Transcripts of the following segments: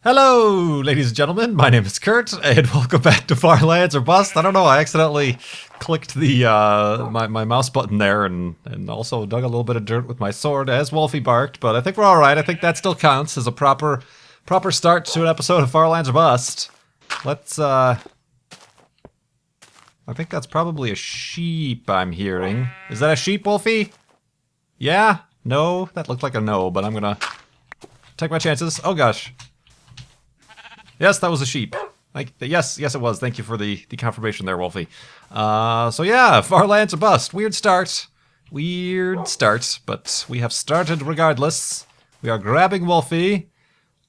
Hello, ladies and gentlemen. My name is Kurt, and welcome back to Far Lands or Bust. I don't know. I accidentally clicked the my mouse button there, and also dug a little bit of dirt with my sword as Wolfie barked. But I think we're all right. I think that still counts as a proper start to an episode of Far Lands or Bust. Let's. I think that's probably a sheep I'm hearing. Is that a sheep, Wolfie? Yeah? No? That looked like a no, but I'm gonna take my chances. Oh gosh. Yes, that was a sheep. Yes, it was. Thank you for the confirmation there, Wolfie. So yeah, Far Lands or Bust. Weird start, but we have started regardless. We are grabbing Wolfie,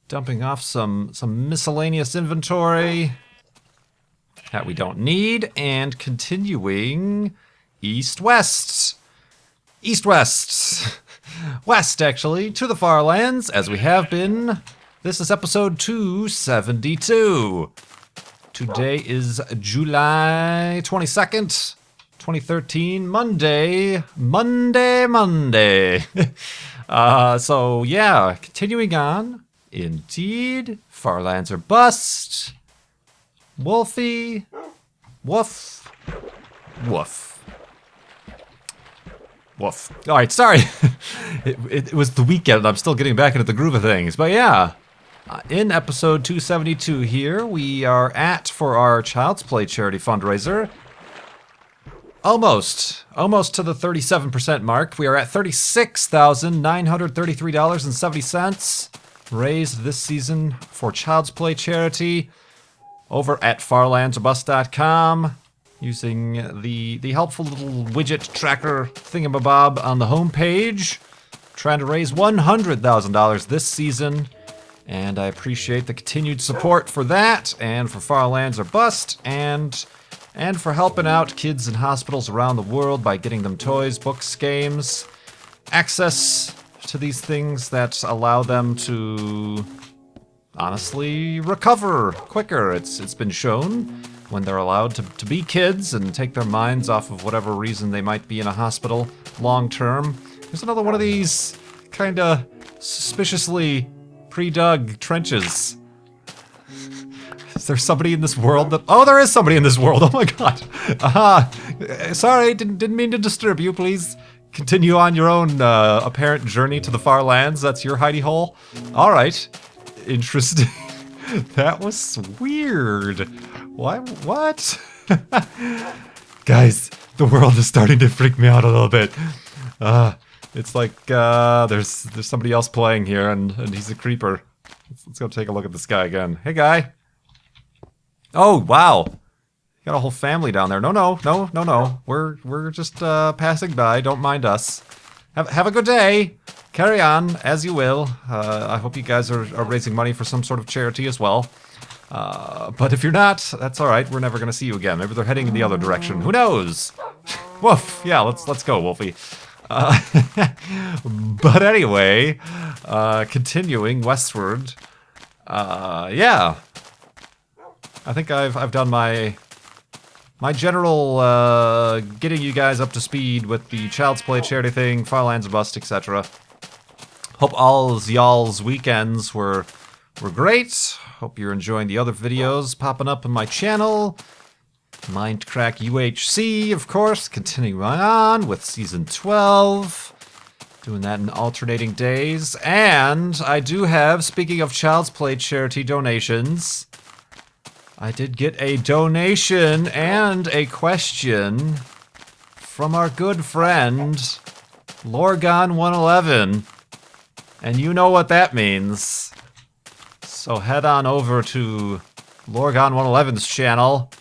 dumping off some miscellaneous inventory that we don't need, and continuing east-west. East-west. West, actually, to the Far Lands, as we have been. This is episode 272. Today is July 22nd, 2013, Monday. So yeah, continuing on. Indeed, Far Lands or Bust. Wolfie. Woof. Woof. Woof. Alright, sorry. It was the weekend. I'm still getting back into the groove of things. But yeah. In episode 272 here, we are at for our Child's Play charity fundraiser. Almost to the 37% mark. We are at $36,933.70 raised this season for Child's Play charity over at farlandsorbust.com using the helpful little widget tracker thingamabob on the homepage. Trying to raise $100,000 this season. And I appreciate the continued support for that, and for Far Lands or Bust, and for helping out kids in hospitals around the world by getting them toys, books, games, access to these things that allow them to honestly recover quicker. It's been shown when they're allowed to be kids and take their minds off of whatever reason they might be in a hospital long term. There's another one of these kind of suspiciously pre-dug trenches. Is there somebody in this world that... Oh, there is somebody in this world. Oh my god. Sorry, didn't mean to disturb you. Please continue on your own apparent journey to the Far Lands. That's your hidey hole. Alright. Interesting. That was weird. What? Guys, the world is starting to freak me out a little bit. It's like, there's somebody else playing here, and he's a creeper. Let's go take a look at this guy again. Hey, guy. Oh, wow. You got a whole family down there. No. We're just, passing by. Don't mind us. Have a good day. Carry on, as you will. I hope you guys are raising money for some sort of charity as well. But if you're not, that's alright. We're never gonna see you again. Maybe they're heading in the other direction. Who knows? Woof. Yeah, let's go, Wolfie. But anyway, continuing westward, yeah, I think I've done my general, getting you guys up to speed with the Child's Play charity thing, Far Lands Bust, etc. Hope all's y'all's weekends were great. Hope you're enjoying the other videos popping up on my channel. Mindcrack UHC, of course, continuing on with Season 12. Doing that in alternating days. And I do have, speaking of Child's Play charity donations, I did get a donation and a question from our good friend, Luron111. And you know what that means. So head on over to Luron111's channel.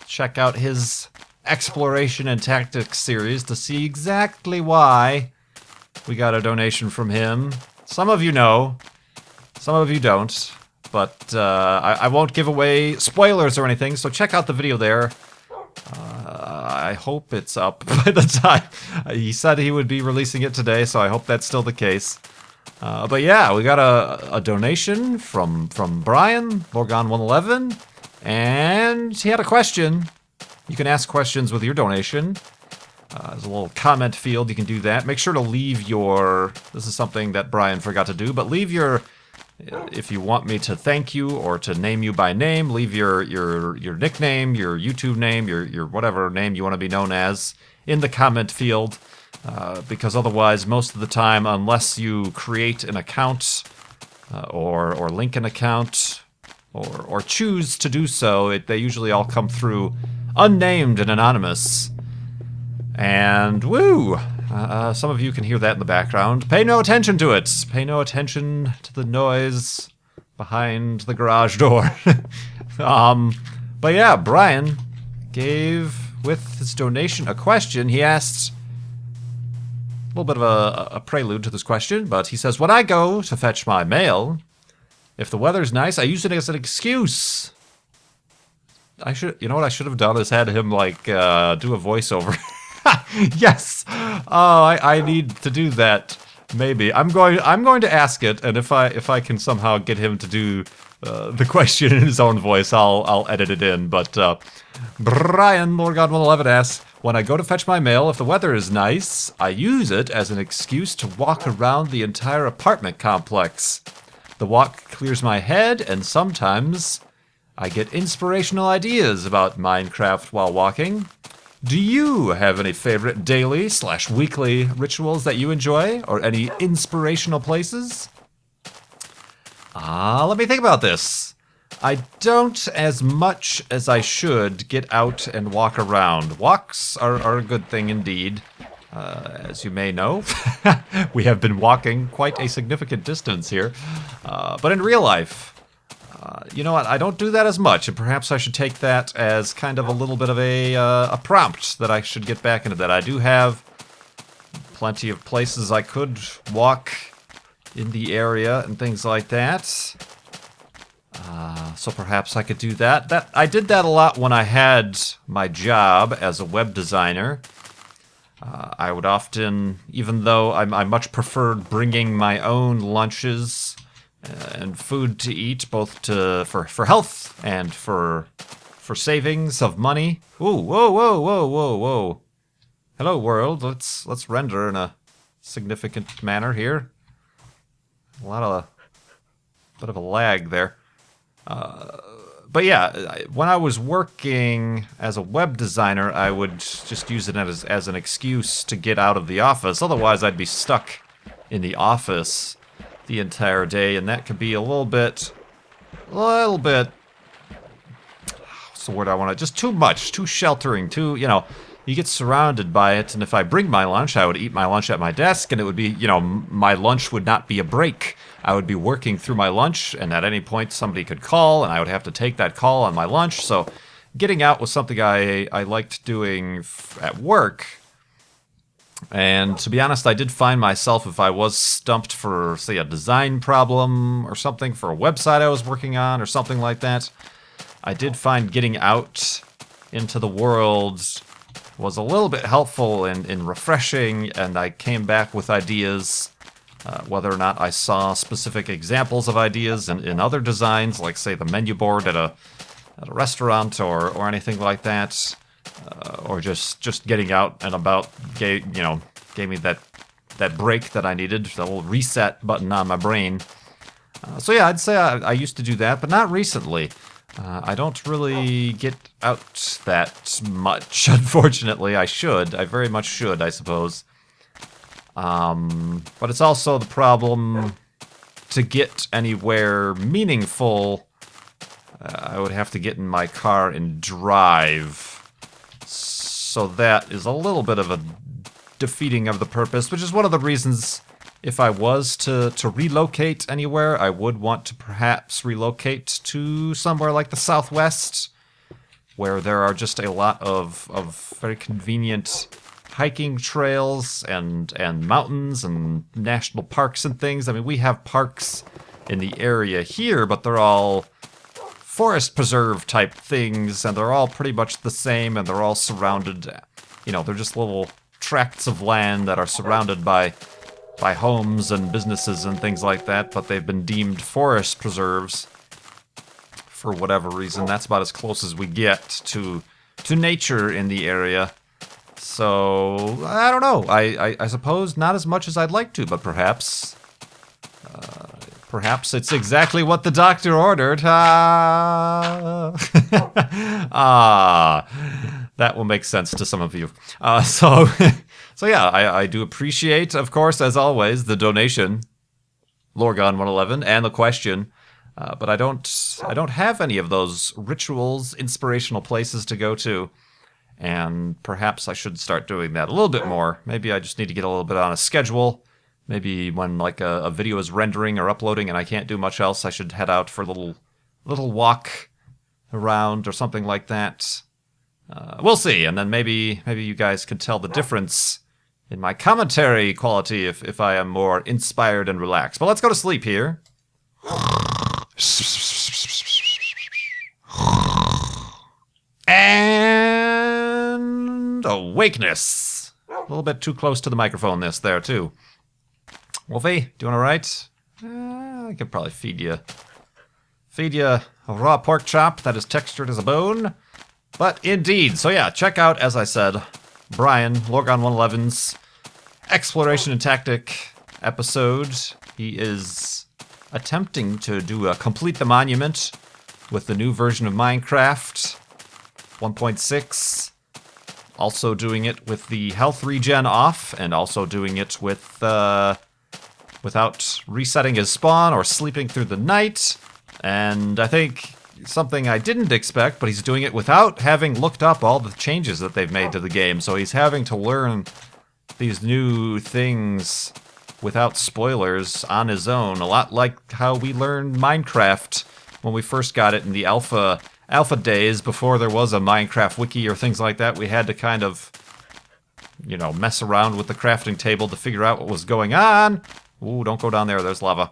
Check out his Exploration and Tactics series to see exactly why we got a donation from him. Some of you know, some of you don't, but I won't give away spoilers or anything, so check out the video there. I hope it's up by the time. He said he would be releasing it today, so I hope that's still the case. But yeah, we got a donation from Brian, Luron111. And he had a question. You can ask questions with your donation. There's a little comment field. You can do that. Make sure to leave your... This is something that Brian forgot to do, but leave your If you want me to thank you or to name you by name, leave your nickname, your YouTube name, your whatever name you want to be known as in the comment field. Because otherwise, most of the time, unless you create an account or link an account or choose to do so, they usually all come through unnamed and anonymous. And woo! Some of you can hear that in the background. Pay no attention to it. Pay no attention to the noise behind the garage door. But yeah, Brian gave, with his donation, a question. He asked a little bit of a prelude to this question, but he says, when I go to fetch my mail, if the weather's nice, I use it as an excuse. You know what I should have done is had him, like, do a voiceover. Yes. Oh, I need to do that. Maybe I'm going to ask it, and if I can somehow get him to do the question in his own voice, I'll edit it in. But Brian, Lord God 111 asks, when I go to fetch my mail, if the weather is nice, I use it as an excuse to walk around the entire apartment complex. The walk clears my head, and sometimes I get inspirational ideas about Minecraft while walking. Do you have any favorite daily/weekly rituals that you enjoy, or any inspirational places? Let me think about this. I don't, as much as I should, get out and walk around. Walks are a good thing indeed. As you may know, we have been walking quite a significant distance here. But in real life, you know what, I don't do that as much, and perhaps I should take that as kind of a little bit of a prompt that I should get back into that. I do have plenty of places I could walk in the area and things like that. So perhaps I could do that. I did that a lot when I had my job as a web designer. I would often, even though I much preferred bringing my own lunches and food to eat, both for health and for savings of money. Ooh, whoa. Hello, world. Let's render in a significant manner here. A bit of a lag there. But yeah, when I was working as a web designer, I would just use it as an excuse to get out of the office. Otherwise, I'd be stuck in the office the entire day, and that could be a little bit, what's the word I want to, just too much, too sheltering, you get surrounded by it, and if I bring my lunch, I would eat my lunch at my desk, and it would be, my lunch would not be a break. I would be working through my lunch, and at any point somebody could call, and I would have to take that call on my lunch, so getting out was something I liked doing at work. And to be honest, I did find myself, if I was stumped for, say, a design problem or something for a website I was working on or something like that, I did find getting out into the world was a little bit helpful and refreshing, and I came back with ideas, whether or not I saw specific examples of ideas in other designs, like, say, the menu board at a restaurant or anything like that. Or just getting out and about gave me that break that I needed, the little reset button on my brain. So yeah, I'd say I used to do that, but not recently. I don't really get out that much, unfortunately. I very much should, I suppose. But it's also the problem to get anywhere meaningful. I would have to get in my car and drive. So that is a little bit of a defeating of the purpose, which is one of the reasons if I was to relocate anywhere, I would want to perhaps relocate to somewhere like the Southwest, where there are just a lot of very convenient hiking trails and mountains and national parks and things. I mean, we have parks in the area here, but they're all forest preserve type things, and they're all pretty much the same, and they're all surrounded, they're just little tracts of land that are surrounded by homes and businesses and things like that, but they've been deemed forest preserves for whatever reason. That's about as close as we get to nature in the area. So, I don't know. I suppose not as much as I'd like to, but perhaps Perhaps it's exactly what the doctor ordered. Ah. That will make sense to some of you. So yeah, I do appreciate, of course, as always, the donation, Lorgon111, and the question. But I don't have any of those rituals, inspirational places to go to. And perhaps I should start doing that a little bit more. Maybe I just need to get a little bit on a schedule. Maybe when like a video is rendering or uploading and I can't do much else, I should head out for a little walk around or something like that. We'll see, and then maybe you guys can tell the difference in my commentary quality if I am more inspired and relaxed. But let's go to sleep here. And awakeness. A little bit too close to the microphone there too. Wolfie, doing all right? I could probably feed you a raw pork chop that is textured as a bone. But indeed, so yeah, check out, as I said, Brian, Lorgon111's Exploration and Tactic episode. He is attempting to complete the monument with the new version of Minecraft 1.6. Also doing it with the health regen off, and also doing it with without resetting his spawn or sleeping through the night. And I think something I didn't expect, but he's doing it without having looked up all the changes that they've made to the game. So he's having to learn these new things without spoilers on his own. A lot like how we learned Minecraft when we first got it in the alpha days, before there was a Minecraft wiki or things like that. We had to kind of, mess around with the crafting table to figure out what was going on. Ooh, don't go down there, there's lava.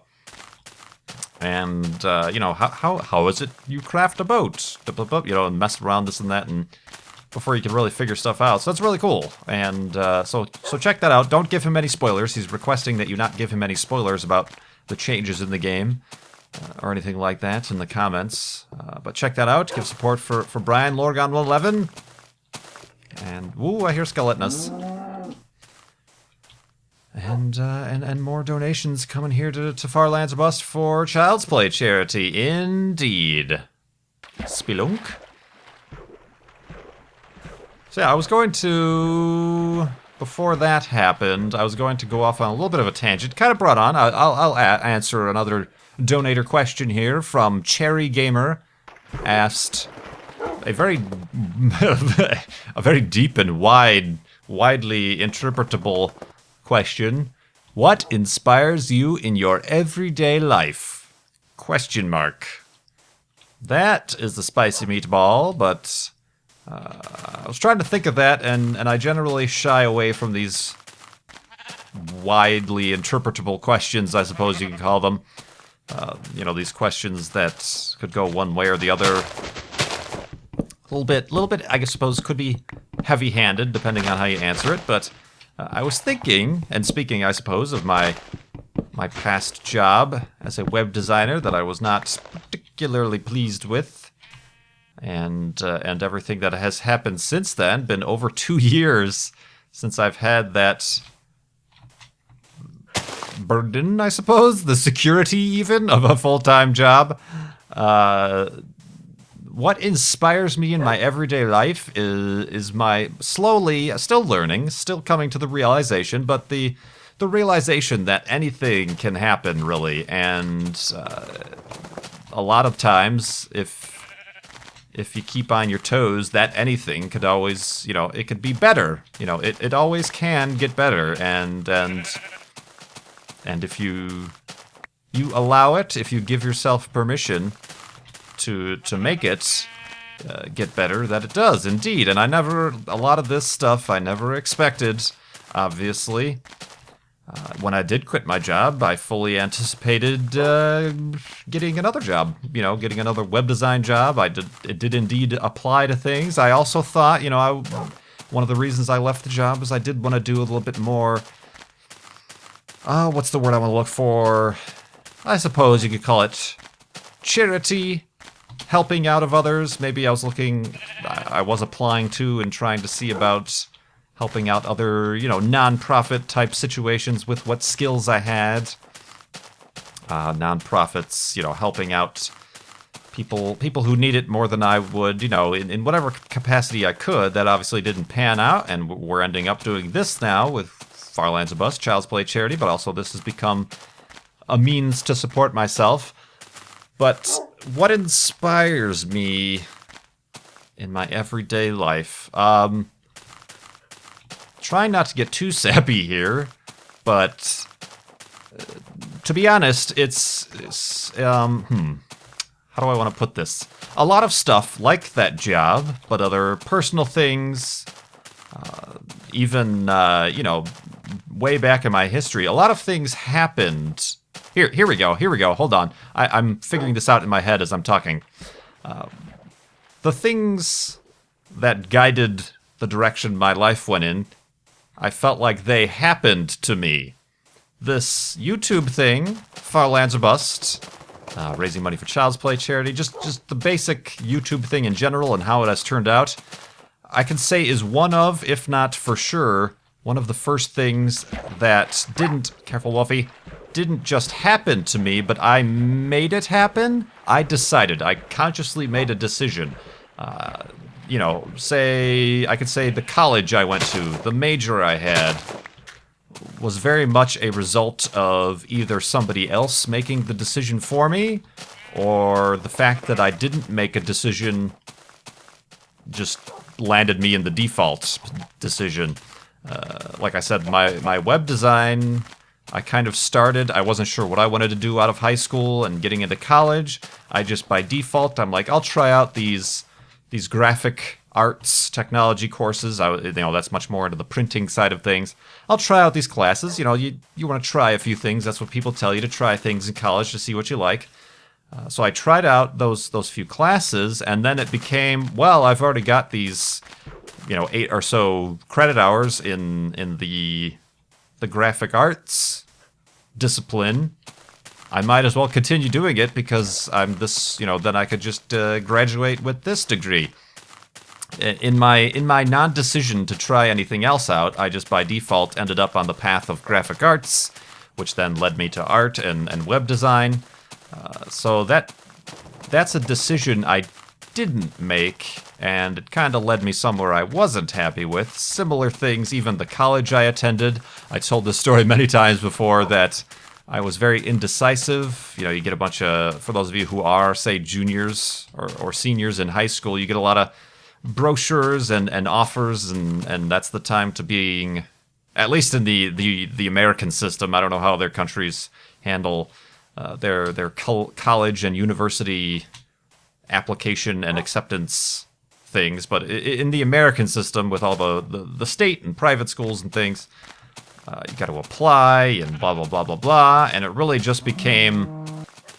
And, how is it you craft a boat? And mess around this and that, and before you can really figure stuff out. So that's really cool. And so check that out. Don't give him any spoilers. He's requesting that you not give him any spoilers about the changes in the game or anything like that in the comments. But check that out. Give support for Brian, Lorgon111. And, ooh, I hear skeletonus. And more donations coming here to Farlands Bust for Child's Play charity. Indeed. Spelunk. So yeah, I was going to, before that happened, I was going to go off on a little bit of a tangent. Kind of brought on. I'll answer another donator question here from Cherry Gamer. Asked a very deep and widely interpretable question. What inspires you in your everyday life? Question mark. That is the spicy meatball, but I was trying to think of that, and I generally shy away from these widely interpretable questions, I suppose you can call them. These questions that could go one way or the other. A little bit, I suppose, could be heavy-handed, depending on how you answer it, but I was thinking, and speaking, I suppose, of my past job as a web designer that I was not particularly pleased with, and everything that has happened since then. Been over 2 years since I've had that burden, I suppose, the security even of a full-time job. What inspires me in my everyday life is my slowly, still learning, still coming to the realization, but the realization that anything can happen, really, and a lot of times, if you keep on your toes, that anything could always, it could be better. It always can get better, and if you allow it, if you give yourself permission to make it get better, that it does indeed. And a lot of this stuff I never expected, obviously. When I did quit my job, I fully anticipated getting another job, getting another web design job. It did indeed apply to things. I also thought, one of the reasons I left the job is I did want to do a little bit more, what's the word I want to look for? I suppose you could call it charity, helping out of others. Maybe I was applying to and trying to see about helping out other, non-profit type situations with what skills I had. nonprofits, helping out people who need it more than I would, in whatever capacity I could. That obviously didn't pan out, and we're ending up doing this now with Far Lands of Us, Child's Play charity, but also this has become a means to support myself. But what inspires me in my everyday life? Trying not to get too sappy here, but to be honest, it's how do I want to put this? A lot of stuff like that job, but other personal things, even, way back in my history, a lot of things happened. Here we go, hold on. I'm figuring this out in my head as I'm talking. The things that guided the direction my life went in, I felt like they happened to me. This YouTube thing, Far Lands or Bust, raising money for Child's Play charity, just the basic YouTube thing in general and how it has turned out, I can say is one of, if not for sure, one of the first things that careful Wolfie, didn't just happen to me, but I made it happen. I consciously made a decision. I could say the college I went to, the major I had, was very much a result of either somebody else making the decision for me, or the fact that I didn't make a decision just landed me in the default decision. Like I said, my web design, I kind of started, I wasn't sure what I wanted to do out of high school and getting into college. I just, by default, I'm like, I'll try out these graphic arts technology courses. That's much more into the printing side of things. I'll try out these classes. You want to try a few things. That's what people tell you, to try things in college to see what you like. So I tried out those few classes, and then it became, well, I've already got these, 8 or so credit hours in the graphic arts discipline. I might as well continue doing it because I'm this, then I could just graduate with this degree. In my non-decision to try anything else out, I just by default ended up on the path of graphic arts, which then led me to art and web design. So that's a decision I didn't make, and it kind of led me somewhere I wasn't happy with. Similar things, even the college I attended. I told this story many times before that I was very indecisive. You get a bunch of, for those of you who are, say, juniors or seniors in high school, you get a lot of brochures and offers, and that's the time to being, at least in the American system. I don't know how other countries handle their college and university application and acceptance things, but in the American system, with all the state and private schools and things, you got to apply and blah blah blah blah blah, and it really just became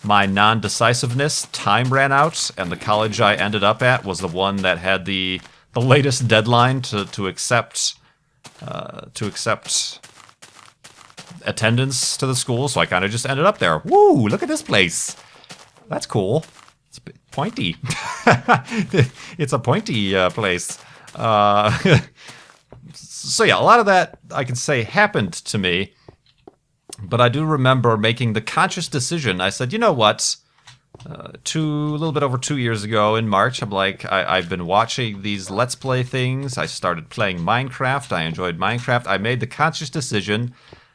my non-decisiveness. Time ran out, and the college I ended up at was the one that had the latest deadline to accept attendance to the school, so I kind of just ended up there. Woo! Look at this place. That's cool. It's a bit pointy. It's a pointy place. So yeah, a lot of that I can say happened to me, but I do remember making the conscious decision. I said, you know what? A little bit over 2 years ago in March, I'm like, I've been watching these Let's Play things. I started playing Minecraft. I enjoyed Minecraft. I made the conscious decision.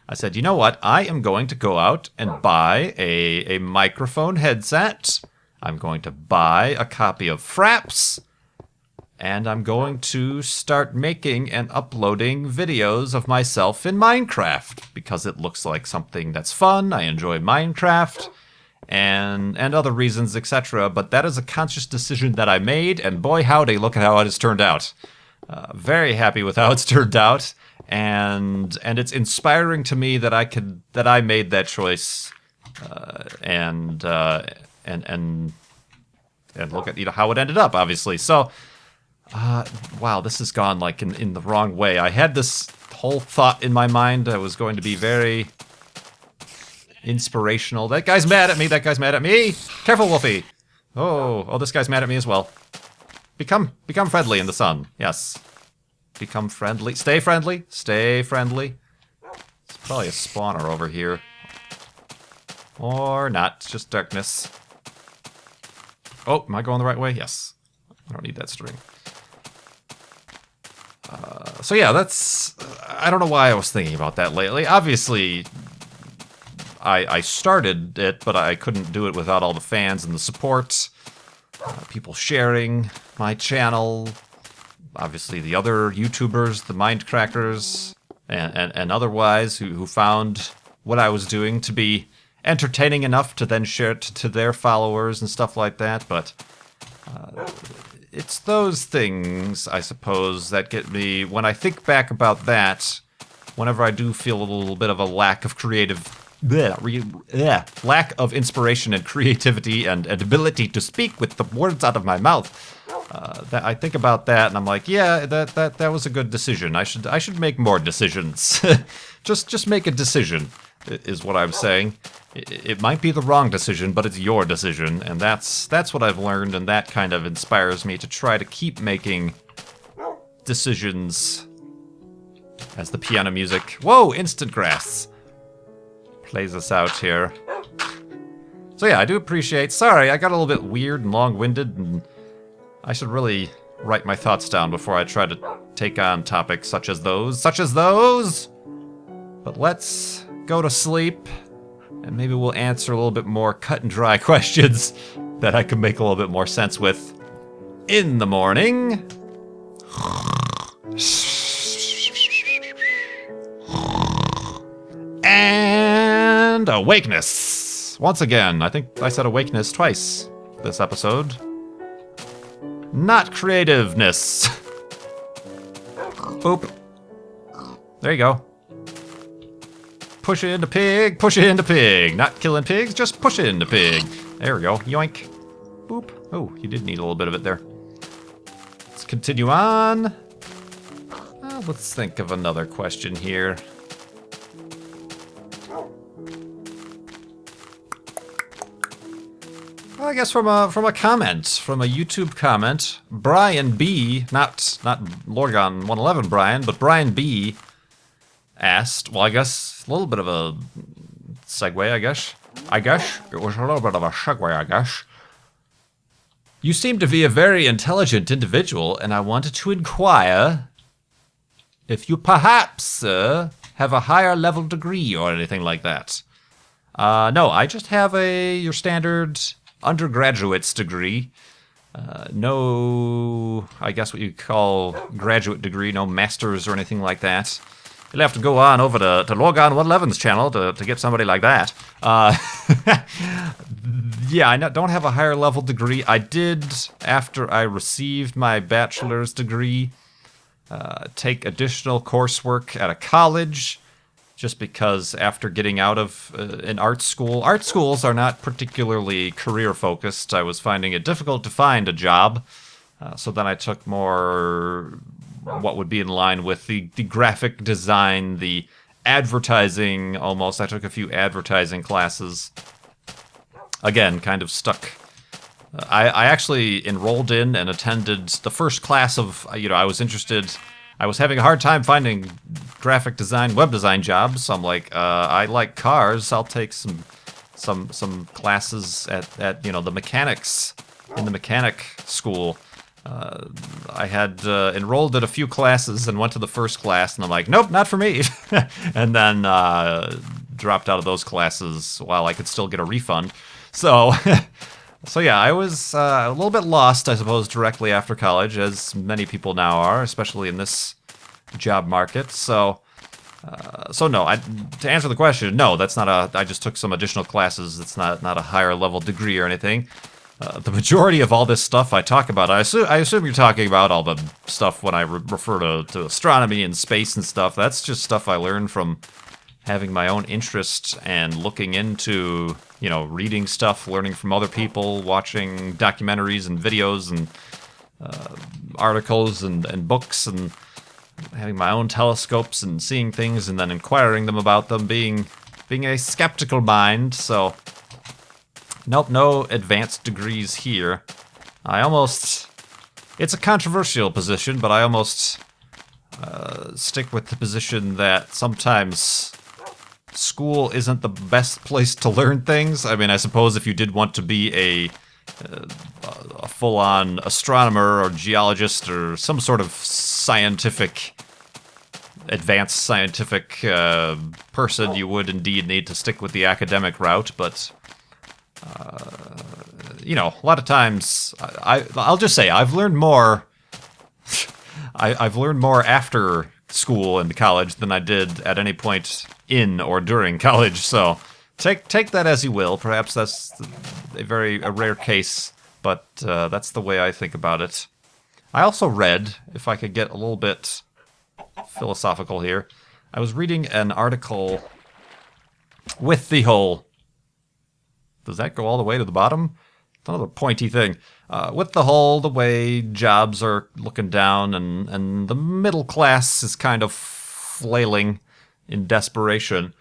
I said, you know what? I am going to go out and buy a microphone headset. I'm going to buy a copy of Fraps. And I'm going to start making and uploading videos of myself in Minecraft because it looks like something that's fun. I enjoy Minecraft and other reasons, etc. But that is a conscious decision that I made, and boy howdy, look at how it has turned out. Very happy with how it's turned out, and it's inspiring to me that I made that choice, and look at how it ended up, obviously. So. Wow, this has gone like in the wrong way. I had this whole thought in my mind that was going to be very inspirational. That guy's mad at me. That guy's mad at me. Careful, Wolfie. Oh, this guy's mad at me as well. Become friendly in the sun. Yes. Become friendly. Stay friendly. Stay friendly. There's probably a spawner over here. Or not. It's just darkness. Oh, am I going the right way? Yes. I don't need that string. So yeah, that's... I don't know why I was thinking about that lately. Obviously, I started it, but I couldn't do it without all the fans and the support. People sharing my channel. Obviously, the other YouTubers, the Mindcrackers, and otherwise, who found what I was doing to be entertaining enough to then share it to their followers and stuff like that, but... it's those things, I suppose, that get me... When I think back about that, whenever I do feel a little bit of a lack of lack of inspiration and creativity and ability to speak with the words out of my mouth, that I think about that and I'm like, yeah, that was a good decision. I should make more decisions. just make a decision, is what I'm saying. It might be the wrong decision, but it's your decision, and that's what I've learned, and that kind of inspires me to try to keep making decisions. As the piano music, whoa, instant grass, plays us out here. So yeah, I do appreciate, sorry, I got a little bit weird and long-winded, and I should really write my thoughts down before I try to take on topics such as those. But let's go to sleep. And maybe we'll answer a little bit more cut and dry questions that I can make a little bit more sense with in the morning. And awakeness. Once again, I think I said awakeness twice this episode. Not creativeness. Boop. There you go. Push it into pig, push it into pig. Not killing pigs, just push it into pig. There we go, yoink. Boop. Oh, you did need a little bit of it there. Let's continue on. Let's think of another question here. Well, I guess from a comment, from a YouTube comment, Brian B, not Lorgon 111 Brian, but Brian B asked, well, I guess a little bit of a segue, I guess. It was a little bit of a segue, I guess. You seem to be a very intelligent individual, and I wanted to inquire if you perhaps, have a higher level degree or anything like that. No, I just have your standard undergraduate's degree. No, I guess what you call graduate degree, no master's or anything like that. You'll have to go on over to Lorgon 111's channel to get somebody like that. Yeah, I don't have a higher level degree. I did, after I received my bachelor's degree, take additional coursework at a college, just because after getting out of an art schools are not particularly career focused. I was finding it difficult to find a job. So then I took more what would be in line with the graphic design, the advertising almost. I took a few advertising classes. Again, kind of stuck. I actually enrolled in and attended the first class of, I was interested. I was having a hard time finding graphic design, web design jobs. So I'm like, I like cars. I'll take some classes at the mechanics, in the mechanic school. I had enrolled in a few classes and went to the first class, and I'm like, nope, not for me. And then dropped out of those classes while I could still get a refund. So, so yeah, I was a little bit lost, I suppose, directly after college, as many people now are, especially in this job market. So no, to answer the question, no, that's not I just took some additional classes. It's not a higher level degree or anything. The majority of all this stuff I talk about, I assume you're talking about all the stuff when I refer to astronomy and space and stuff. That's just stuff I learned from having my own interest and looking into, reading stuff, learning from other people, watching documentaries and videos and articles and books, and having my own telescopes and seeing things and then inquiring them about them, being a skeptical mind. So nope, no advanced degrees here. It's a controversial position, but I almost stick with the position that sometimes school isn't the best place to learn things. I mean, I suppose if you did want to be a full-on astronomer or geologist or some sort of advanced scientific person, you would indeed need to stick with the academic route. But you know, a lot of times, I'll just say I've learned more. I've learned more after school and college than I did at any point in or during college. So take that as you will. Perhaps that's a rare case, but that's the way I think about it. I also read, if I could get a little bit philosophical here, I was reading an article with the whole... Does that go all the way to the bottom? It's another pointy thing. With the way jobs are looking down and the middle class is kind of flailing in desperation.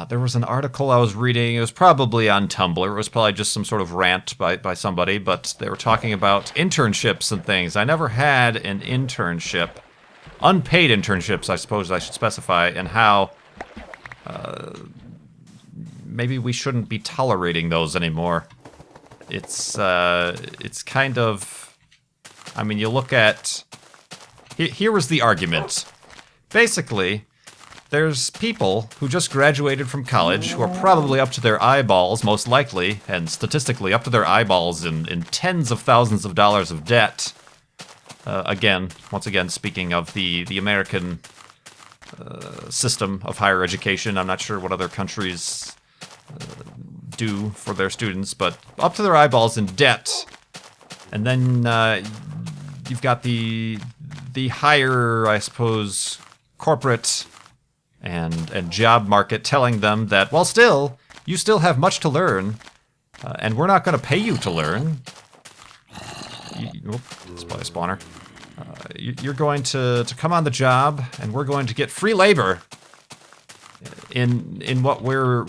There was an article I was reading. It was probably on Tumblr. It was probably just some sort of rant by somebody, but they were talking about internships and things. I never had an internship. Unpaid internships, I suppose I should specify, and how maybe we shouldn't be tolerating those anymore. It's kind of... I mean, you look at... Here was the argument. Basically, there's people who just graduated from college who are probably up to their eyeballs, most likely, and statistically up to their eyeballs in tens of thousands of dollars of debt. Once again, speaking of the American system of higher education, I'm not sure what other countries do for their students, but up to their eyeballs in debt. And then you've got the higher, I suppose, corporate and job market telling them that, well, you still have much to learn, and we're not going to pay you to learn. It's probably a spawner. You're going to come on the job, and we're going to get free labor in what we're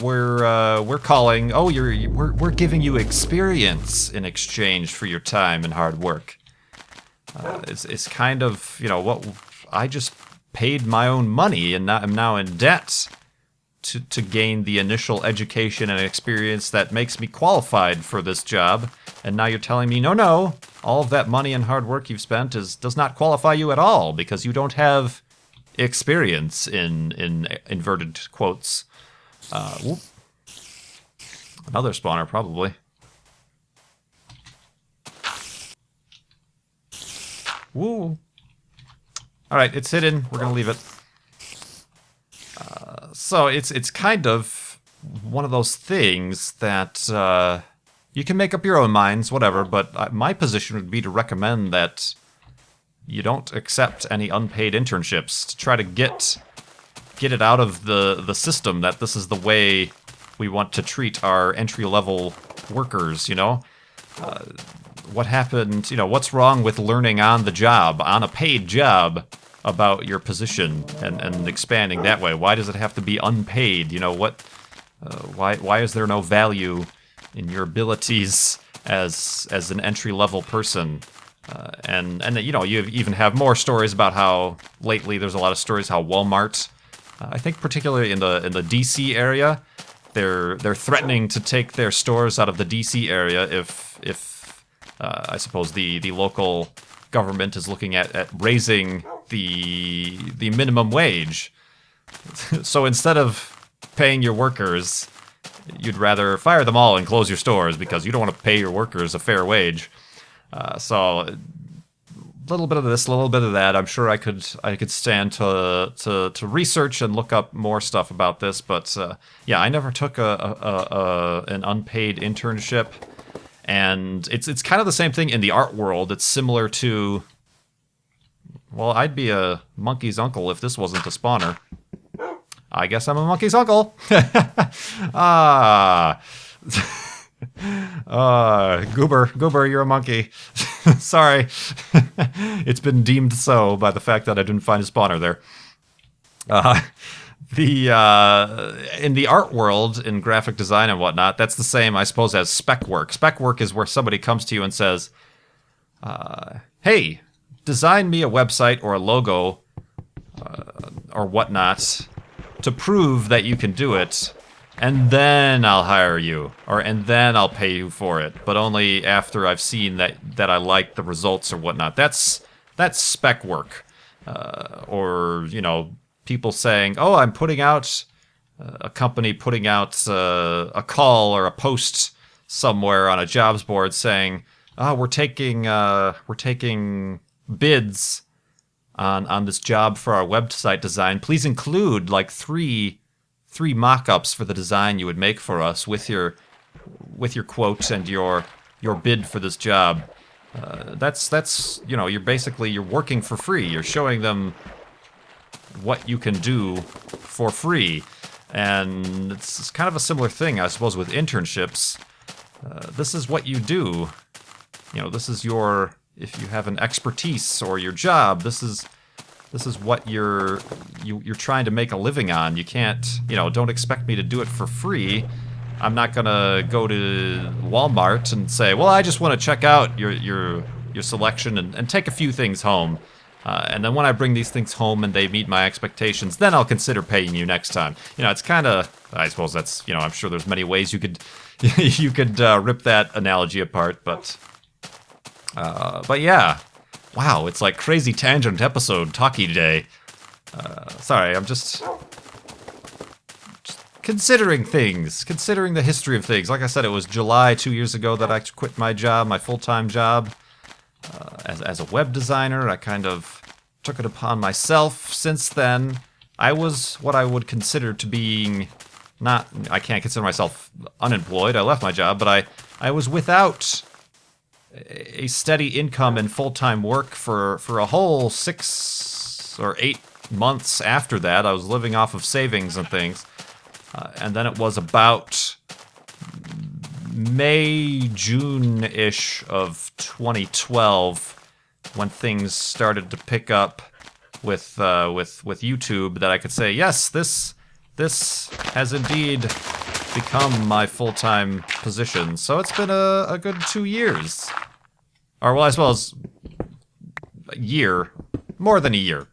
calling, we're giving you experience in exchange for your time and hard work. It's kind of, you know, what I just paid my own money and I'm now in debt to gain the initial education and experience that makes me qualified for this job. And now you're telling me, no, all of that money and hard work you've spent does not qualify you at all because you don't have experience in inverted quotes. Another spawner, probably. Woo. Alright, it's hidden. We're gonna leave it. So it's kind of one of those things that you can make up your own minds, whatever, but my position would be to recommend that you don't accept any unpaid internships to try to get it out of the system that this is the way we want to treat our entry-level workers, you know? What happened, you know, what's wrong with learning on the job, on a paid job, about your position and expanding that way? Why does it have to be unpaid? You know, why is there no value in your abilities as an entry-level person? And you know, you even have more stories about how lately there's a lot of stories how Walmart, I think particularly in the DC area, they're threatening to take their stores out of the DC area if I suppose the local government is looking at raising the minimum wage. So instead of paying your workers, you'd rather fire them all and close your stores because you don't want to pay your workers a fair wage. So a little bit of this, a little bit of that. I'm sure I could stand to research and look up more stuff about this, but yeah, I never took an unpaid internship, and it's kind of the same thing in the art world. It's similar to, well, I'd be a monkey's uncle if this wasn't a spawner. I guess I'm a monkey's uncle. Goober, you're a monkey. Sorry. It's been deemed so by the fact that I didn't find a spawner there. In the art world, in graphic design and whatnot, that's the same, I suppose, as spec work. Spec work is where somebody comes to you and says, hey, design me a website or a logo or whatnot, to prove that you can do it, and then I'll hire you, and then I'll pay you for it, but only after I've seen that I like the results or whatnot. That's spec work, or people saying, "Oh, I'm putting out a company putting out a call or a post somewhere on a jobs board saying, oh, we're taking bids on this job for our website design. Please include like three mock-ups for the design you would make for us with your quote and your bid for this job." That's you're working for free. You're showing them what you can do for free. And it's kind of a similar thing, I suppose, with internships. This is what you do. This is if you have an expertise or your job, this is what you're trying to make a living on. You can't, don't expect me to do it for free. I'm not gonna go to Walmart and say, well, I just want to check out your selection and take a few things home. And then when I bring these things home and they meet my expectations, then I'll consider paying you next time. It's kind of, I suppose that's, I'm sure there's many ways you could rip that analogy apart, but yeah. Wow, it's like crazy tangent episode talkie today. Sorry, I'm just considering things, considering the history of things. Like I said, it was July 2 years ago that I quit my job, my full-time job. As a web designer, I kind of took it upon myself. Since then, I was what I would consider to being I can't consider myself unemployed. I left my job, but I was without a steady income and full-time work for a whole 6 or 8 months after that. I was living off of savings and things. And then it was about May, June-ish of 2012 when things started to pick up with YouTube that I could say, yes, this has indeed become my full-time position. So it's been a good 2 years. Or, well, I suppose a year, more than a year,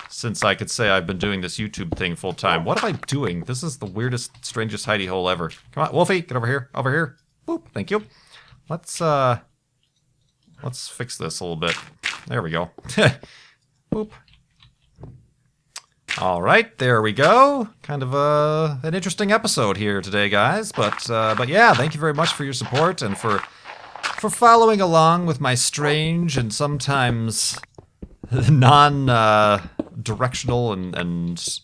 since I could say I've been doing this YouTube thing full-time. What am I doing? This is the weirdest, strangest hidey hole ever. Come on, Wolfie, get over here. Over here. Boop, thank you. Let's fix this a little bit. There we go. Boop. All right, there we go. Kind of an interesting episode here today, guys. But yeah, thank you very much for your support and for following along with my strange and sometimes non-directional and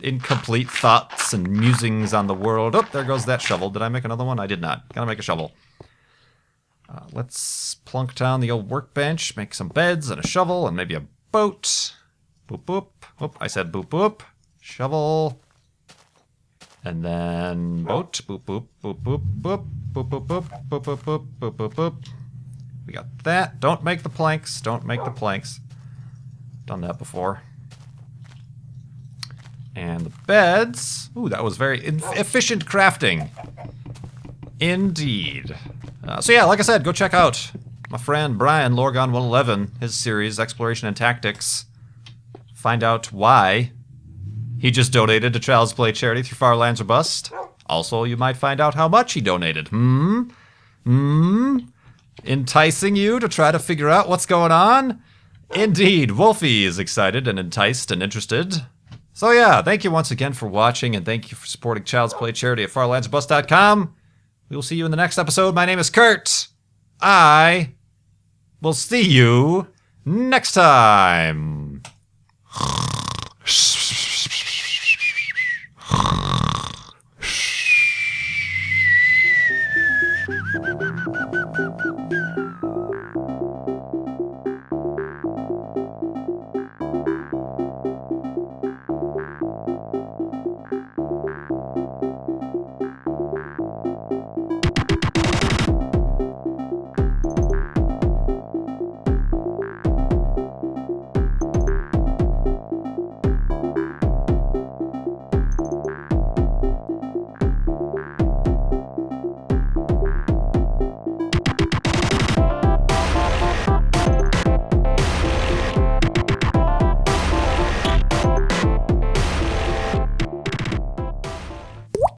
incomplete thoughts and musings on the world. Oh, there goes that shovel. Did I make another one? I did not. Gotta make a shovel. Let's plunk down the old workbench, make some beds and a shovel and maybe a boat. Boop, boop. Whoop, I said boop, boop. Shovel. And then boat. Boop, boop, boop, boop, boop. Boop, boop, boop, boop, boop, boop, boop, boop, boop. We got that. Don't make the planks. Don't make the planks. Done that before. And the beds. Ooh, that was very efficient crafting. Indeed. So yeah, like I said, go check out my friend Brian, Lorgon111, his series, Exploration and Tactics. Find out why he just donated to Child's Play charity through Far Lands or Bust. Also, you might find out how much he donated. Enticing you to try to figure out what's going on? Indeed, Wolfie is excited and enticed and interested. So yeah, thank you once again for watching, and thank you for supporting Child's Play charity at farlandsbust.com. We will see you in the next episode. My name is Kurt. I will see you next time.